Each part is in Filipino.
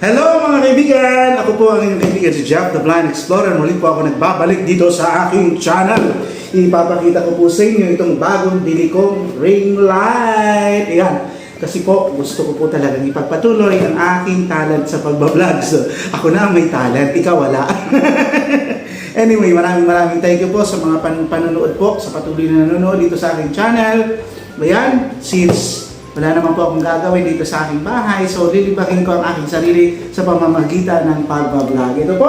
Hello mga kaibigan! Ako po ang inyong kaibigan si Jeff, the Blind Explorer. Muli po ako nagbabalik dito sa aking channel. Ipapakita ko po sa inyo itong bagong bili kong ring light. Ayan. Kasi po, gusto ko po talagang ipagpatuloy ang aking talent sa pagbablog. So, ako na ang may talent, ikaw wala. Anyway, maraming thank you po sa mga panonood po, sa patuloy na nanonood dito sa aking channel. Ayan, since wala naman po akong gagawin dito sa aking bahay, so lilipakin ko ang aking sarili sa pamamagitan ng pagbablog. Ito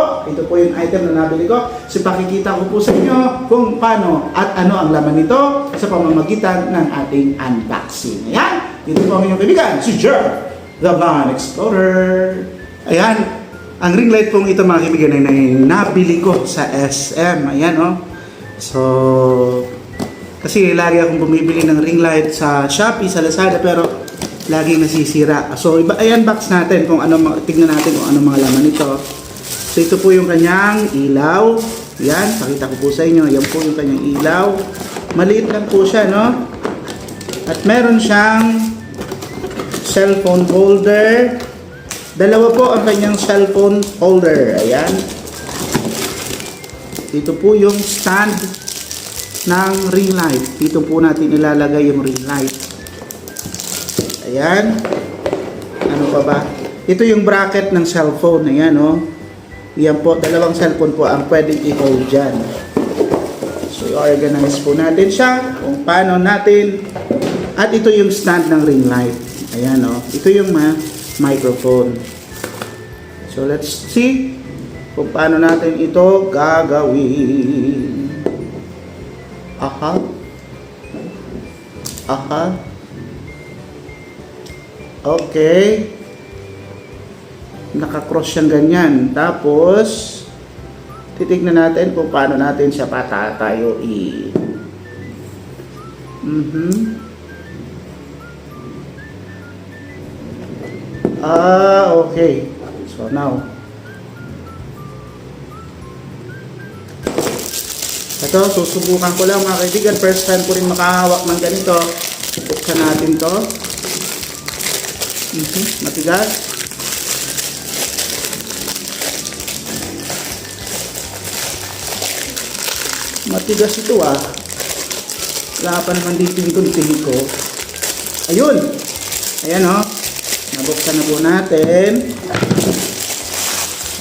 po yung item na nabili ko. So pakikita ko po sa inyo kung paano at ano ang laman nito sa pamamagitan ng ating unboxing. Ayan, ito po ang inyong kaibigan, si Jeff, the Blind Explorer. Ayan, ang ring light pong ito mga kaibigan ay nabili ko sa SM. Ayan oh. So, kasi lagi akong bumibili ng ring light sa Shopee, sa Lazada, pero lagi nasisira. So, i-unbox natin kung ano, tignan natin kung ano mga laman nito. So, ito po yung kanyang ilaw. Yan, pakita ko po sa inyo. Yan po yung kanyang ilaw. Maliit lang po siya, no? At meron siyang cellphone holder. Dalawa po ang kanyang cellphone holder. Ayan. Ito po yung stand ng ring light. Dito po natin ilalagay yung ring light. Ayan. Ano pa ba? Ito yung bracket ng cellphone. Ayan o. Yan po. Dalawang cellphone po ang pwedeng i-hold dyan. So, i-organize po natin siya kung paano natin. At ito yung stand ng ring light. Ayan o. Ito yung microphone. So, let's see kung paano natin ito gagawin. Aha. Aha. Okay. Naka-cross siyang ganyan. Tapos, titignan natin kung paano natin siya patatayuin. Okay. So, now, ito, susubukan ko lang mga kaibigan. First time ko rin makahawak ng ganito. Buksan natin to. Matigas. Matigas ito ah. Wala pa naman dito yung ko. Ayun. Ayan oh. Nabuksan na po natin.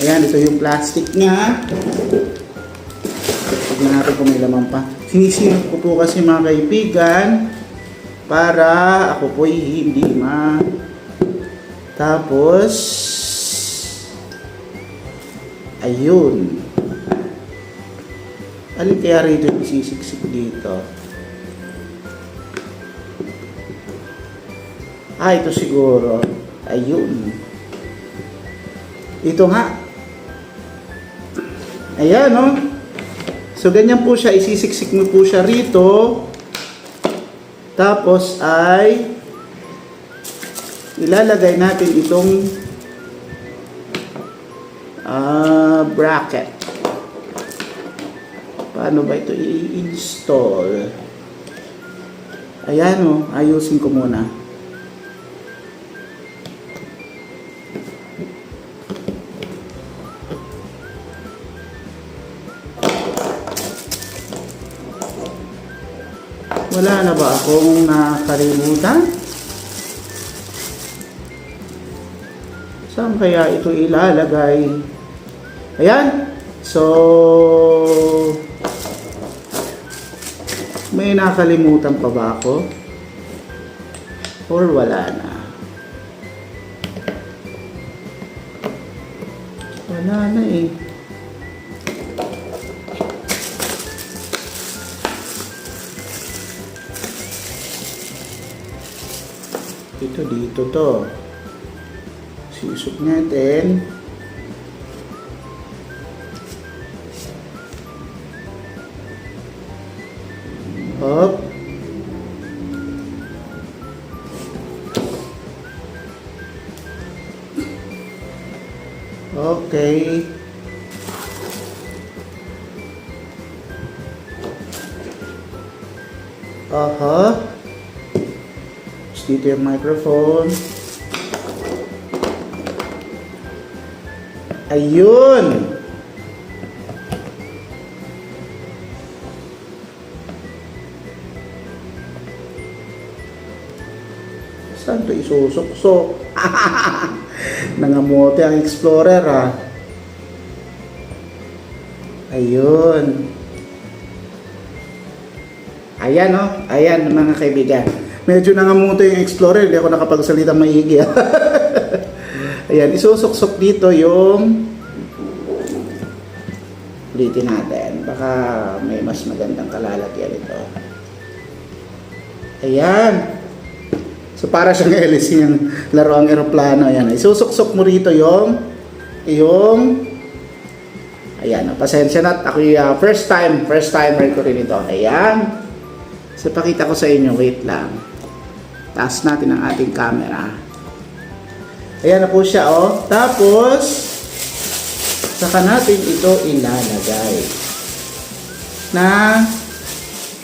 Ayan, ito yung plastic niya. Tignan natin kung may laman pa. Sinisilip ko po kasi mga kaibigan para ako po'y hindi Tapos ayun. Alin kaya rito yung isisiksik dito? Ito siguro. Ayun. Ito nga. Ayan oh. So, ganyan po siya. Isisiksik mo po siya rito. Tapos ay ilalagay natin itong bracket. Paano ba ito i-install? Ayan o. Ayusin ko muna. Wala na ba akong nakalimutan? Saan kaya ito ilalagay? Ayan. So, may nakalimutan pa ba ako? Or wala na? Wala na eh. Ito dito to. Susok natin. Hop. Okay. Dito yung microphone. Ayun. Saan ito isusuksok? Nangamote ang Explorer ha. Ayun. Ayan oh. Ayan mga kaibigan. Medyo nangamote yung Explorer. Hindi ako nakapagsalita maigi ha. Ayan. Isusuksok dito yung ulitin natin. Baka may mas magandang kalalagyan ito. Ayan. So para siyang LC yung laruang eroplano. Ayan. Isusuksok mo rito yung ayan. Pasensya na. Ako yung first timer ko rin ito. Ayan. So pakita ko sa inyo. Wait lang. Taas natin ang ating camera. Ayan na po siya oh. Tapos saka natin ito ilalagay na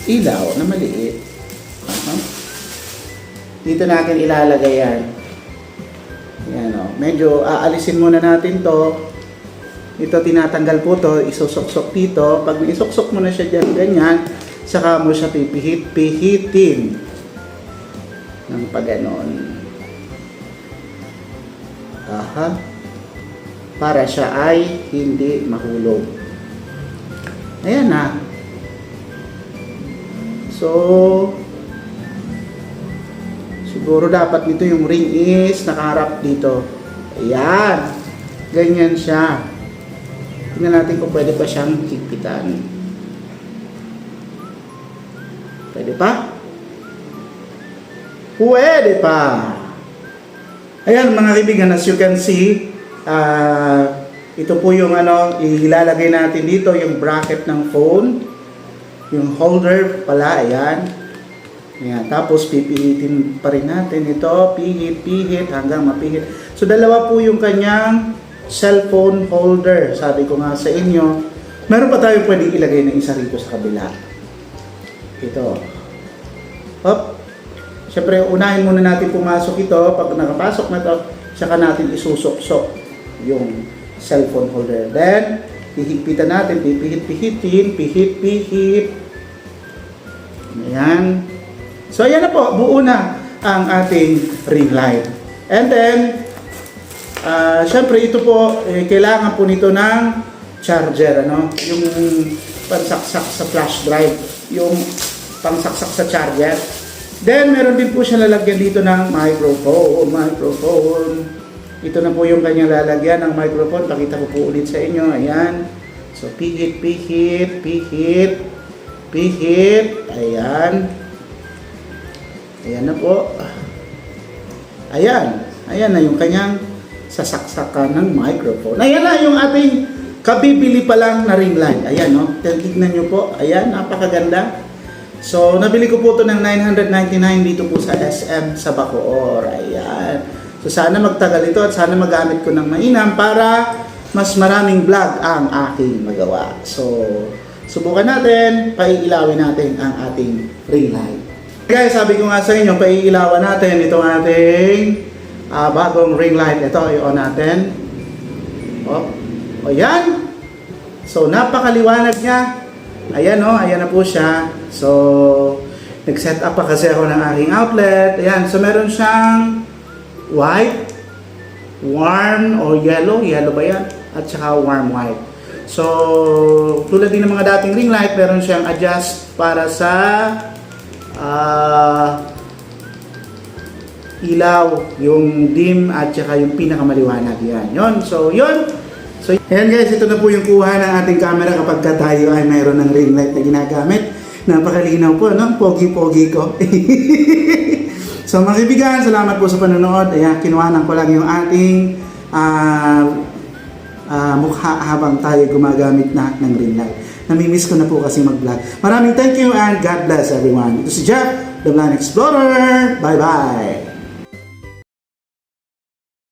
ilaw na maliit. Dito natin ilalagay yan. Yan o. Medyo aalisin muna natin to. Ito tinatanggal po to. Isusuksok dito. Pag naisuksok mo na siya dyan, ganyan, saka mo siya pipihitin ng paganon. Aha. Para siya ay hindi mahulog. Ayan na. So, siguro dapat nito yung ring is nakaharap dito. Ayan. Ganyan siya. Tingnan natin kung pwede pa siyang higpitan. Pwede pa? Pwede pa! Ayan mga kaibigan, as you can see, ito po yung ilalagay natin dito, yung bracket ng phone. Yung holder pala, ayan. Ayan, tapos pipihitin pa rin natin ito, pihit hanggang mapihit. So dalawa po yung kanyang cellphone holder. Sabi ko nga sa inyo, meron pa tayo pwedeng ilagay na isa rito sa kabila. Ito. Hop. Siyempre, unahin muna natin pumasok ito. Pag nakapasok na ito, saka natin isusok-sok yung cellphone holder. Then, hihigpitan natin, pipihit-pihitin, pihit-pihit. Ayan. So, ayan na po, buo na ang ating ring light. And then, syempre ito po, kailangan po nito ng charger, yung pansaksak sa flash drive, yung pangsaksak sa charger. Then, meron din po siya lalagyan dito ng microphone. Ito na po yung kanyang lalagyan ng microphone. Pakita ko po ulit sa inyo. Ayan. So, pihit. Ayan. Ayan na po. Ayan. Ayan na yung kanyang sasaksakan ng microphone. Ayan na yung ating kabibili pa lang na ring light. Ayan, no? Tignan nyo po. Ayan, napakaganda. So, nabili ko po ito ng 999 dito po sa SM sa Bacoor. Ayan. So, sana magtagal ito at sana magamit ko ng mainam para mas maraming vlog ang aking magawa. So, subukan natin, paiilawin natin ang ating ring light. Guys, sabi ko nga sa inyo, paiilawan natin itong ating bagong ring light. Ito, i-on natin. O yan. So, napakaliwanag niya. Ayan o, ayan na po siya. So, nag-set up pa kasi ako ng aking outlet. Ayan, so meron siyang white, warm or yellow. Yellow ba yan? At saka warm white. So, tulad din ng mga dating ring light, meron siyang adjust para sa ilaw, yung dim at saka yung pinakamaliwanag. Yan, yun. So, yun. So, ayan guys, ito na po yung kuha ng ating camera kapag tayo ay mayroon ng ring light na ginagamit. Napakalinaw po, no? Pogi-pogi ko. So, mga kaibigan, salamat po sa panonood. Ayan, kinuhanan ko lang yung ating mukha habang tayo gumagamit na ng ring light. Namimiss ko na po kasi mag-vlog. Maraming thank you and God bless everyone. Ito si Jeff, the Blind Explorer. Bye-bye!